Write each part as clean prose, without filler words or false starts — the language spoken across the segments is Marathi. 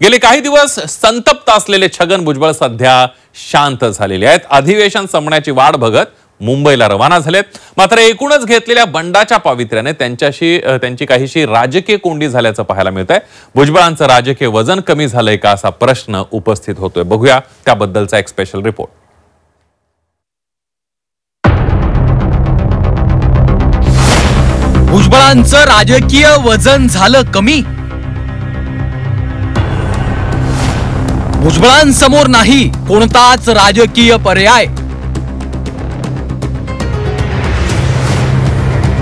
गेले काही दिवस संतप्त असलेले छगन भुजबळ सध्या शांत झालेले आहेत। अधिवेशन संपण्याची वाट बघत मुंबईला रवाना झालेत। मात्र एकूणच घेतलेल्या बंडाच्या पावित्र्याने त्यांची काहीशी राजकीय कोंडी झाल्याचं पाहायला मिळतंय। भुजबळांचं राजकीय वजन कमी झालंय का असा प्रश्न उपस्थित होतोय। बघूया त्याबद्दलचा एक स्पेशल रिपोर्ट। भुजबळांचं राजकीय वजन झालं कमी। भुजबळांसमोर नाही कोणताच राजकीय पर्याय।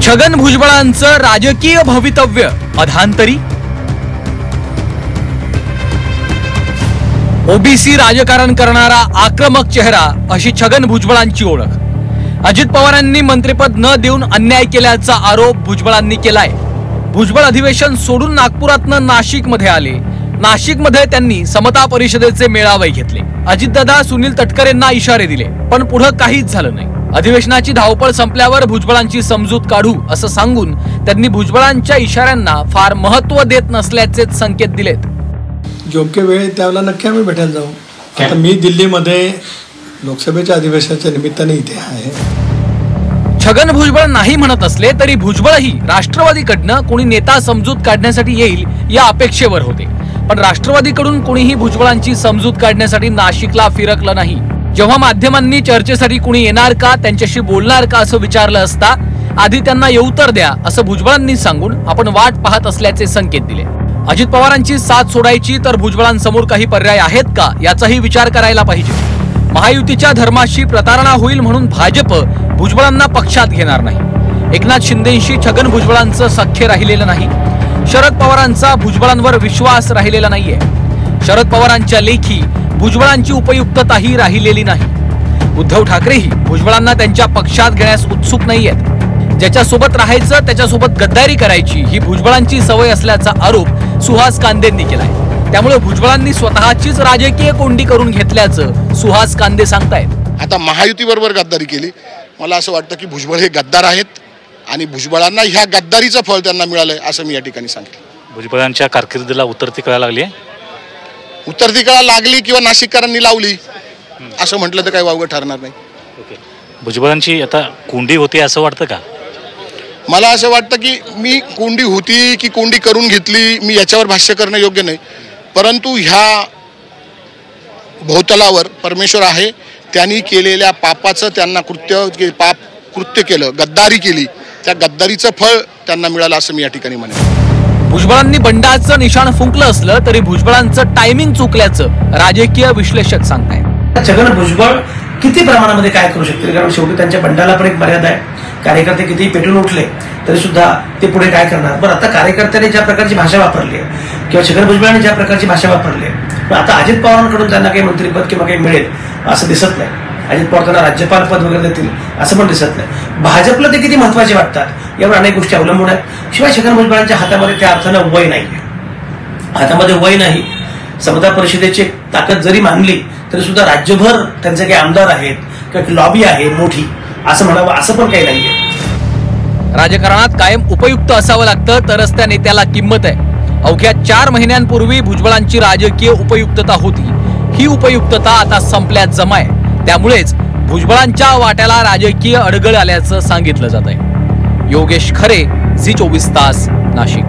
छगन भुजबळांचं राजकीय भवितव्य अधांतरी। ओबीसी राजकारण करणारा आक्रमक चेहरा अशी छगन भुजबळांची ओळख। अजित पवारांनी मंत्रिपद न देऊन अन्याय केल्याचा आरोप भुजबळांनी केलाय। भुजबळ अधिवेशन सोडून नागपुरातनं नाशिकमध्ये आले। नाशिकमध्ये त्यांनी समता परिषदेचे मेळावे घेतले। अजितदादा सुनील तटकरेंना इशारे दिले, पण पुढे काहीच झालं नाही। अधिवेशनाची धावपळ संपल्यावर भुजबळांची समजूत काढू असं सांगून त्यांनी भुजबळांच्या इशाऱ्यांना फार महत्त्व देत नसल्याचे संकेत दिलेत। योग्य वेळ त्यावेळेला नक्की आम्ही भेटायला जाऊ। आता मी दिल्लीमध्ये लोकसभेच्या अधिवेशनाच्या निमित्ताने इथे आहे। छगन भुजबळ नाही म्हणत असले तरी भुजबळही राष्ट्रवादीकडनं कोणी नेता समजूत काढण्यासाठी येईल या अपेक्षेवर होते, पण राष्ट्रवादीकडून कोणीही भुजबळांची समजूत काढण्यासाठी नाशिकला फिरकलं नाही। जेव्हा माध्यमांनी चर्चेसाठी कुणी येणार का, त्यांच्याशी बोलणार का असं विचारलं असता आधी त्यांना येऊ तर द्या असं भुजबळांनी सांगून आपण वाट पाहत असल्याचे संकेत दिले। अजित पवारांची साथ सोडायची तर भुजबळांसमोर काही पर्याय आहेत का याचाही विचार करायला पाहिजे। महायुतीच्या धर्माशी प्रतारणा होईल म्हणून भाजप भुजबळांना पक्षात घेणार नाही। एकनाथ शिंदेशी छगन भुजबळांचं सख्य राहिलेलं नाही। शरद पवारांचा भुजबळांवर विश्वास राहिलेला नाहीये। शरद पवारांच्या लेखी भुजबळांची उपयुक्तताही राहिलेली नाही। उद्धव ठाकरेही भुजबळांना त्यांच्या पक्षात घेण्यास उत्सुक नाहीयेत। ज्याच्यासोबत राहायचं त्याच्यासोबत गद्दारी करायची ही भुजबळांची सवय असल्याचा आरोप सुहास कांदेंनी केलाय। त्यामुळे भुजबळांनी स्वतःचीच राजकीय कोंडी करून घेतल्याचं सुहास कांदे सांगतायत। आता महायुती बरोबर गद्दारी केली। मला असं वाटतं की भुजबळ हे गद्दार आहेत आणि भुजबळांना ह्या गद्दारीचं फळ त्यांना मिळालंय असं मी या ठिकाणी सांगितलं। भुजबळांच्या कारकिर्दीला उतरती कळा लागली आहे। उतरती कळा लागली किंवा नाशिककरांनी लावली असं म्हटलं तर काही वावगं ठरणार नाही। भुजबळांची आता कोंडी होती असं वाटतं का? मला असं वाटतं की मी कोंडी होती की कोंडी करून घेतली मी याच्यावर भाष्य करणं योग्य नाही, परंतु ह्या भोवतलावर परमेश्वर आहे। त्यांनी केलेल्या पापाचं त्यांना कृत्य केलं, गद्दारी केली, त्या गद्दारीचं फळ त्यांना मिळालं असं मी या ठिकाणी म्हणेन। भुजबळांनी बंडाचं निशाण फुंकलं असलं तरी भुजबळांचं टायमिंग चुकल्याचं राजकीय विश्लेषक सांगतायत। छगन भुजबळ किती प्रमाणामध्ये काय करू शकतील, कारण शेवटी त्यांच्या बंडाला पण एक मर्यादा आहे। कार्यकर्ते किती पेटून उठले तरी सुद्धा ते पुढे काय करणार। बरं, आता कार्यकर्त्यांनी ज्या प्रकारची भाषा वापरली आहे किंवा छगन भुजबळांनी ज्या प्रकारची भाषा वापरली आहे, पण आता अजित पवारांकडून त्यांना काही मंत्रिपद किंवा काही मिळेल असं दिसत नाही। अजित पवार त्यांना राज्यपाल पद वगैरे देतील असं पण दिसत नाही। भाजपला ते किती महत्वाचे वाटतात यावर अनेक गोष्टी अवलंबून आहेत। शिवाय छगन भुजबळांच्या हातामध्ये त्या अर्थानं वय नाही, हातामध्ये वय नाही। समता परिषदेची ताकद जरी मानली तरी सुद्धा राज्यभर त्यांचे काही आमदार आहेत किंवा लॉबी आहे मोठी असं म्हणावं असं पण काही नाहीये। राजकारणात कायम उपयुक्त असावं लागतं तरच त्या नेत्याला किंमत आहे। अवघ्या 4 महिन्यांपूर्वी भुजबळांची राजकीय उपयुक्तता होती, ही उपयुक्तता आता संपल्यात जमाय। त्यामुळेच भुजबळांच्या वाट्याला राजकीय अडगळ आल्याचं सांगितलं जात आहे। योगेश खरे, झी 24 तास, नाशिक।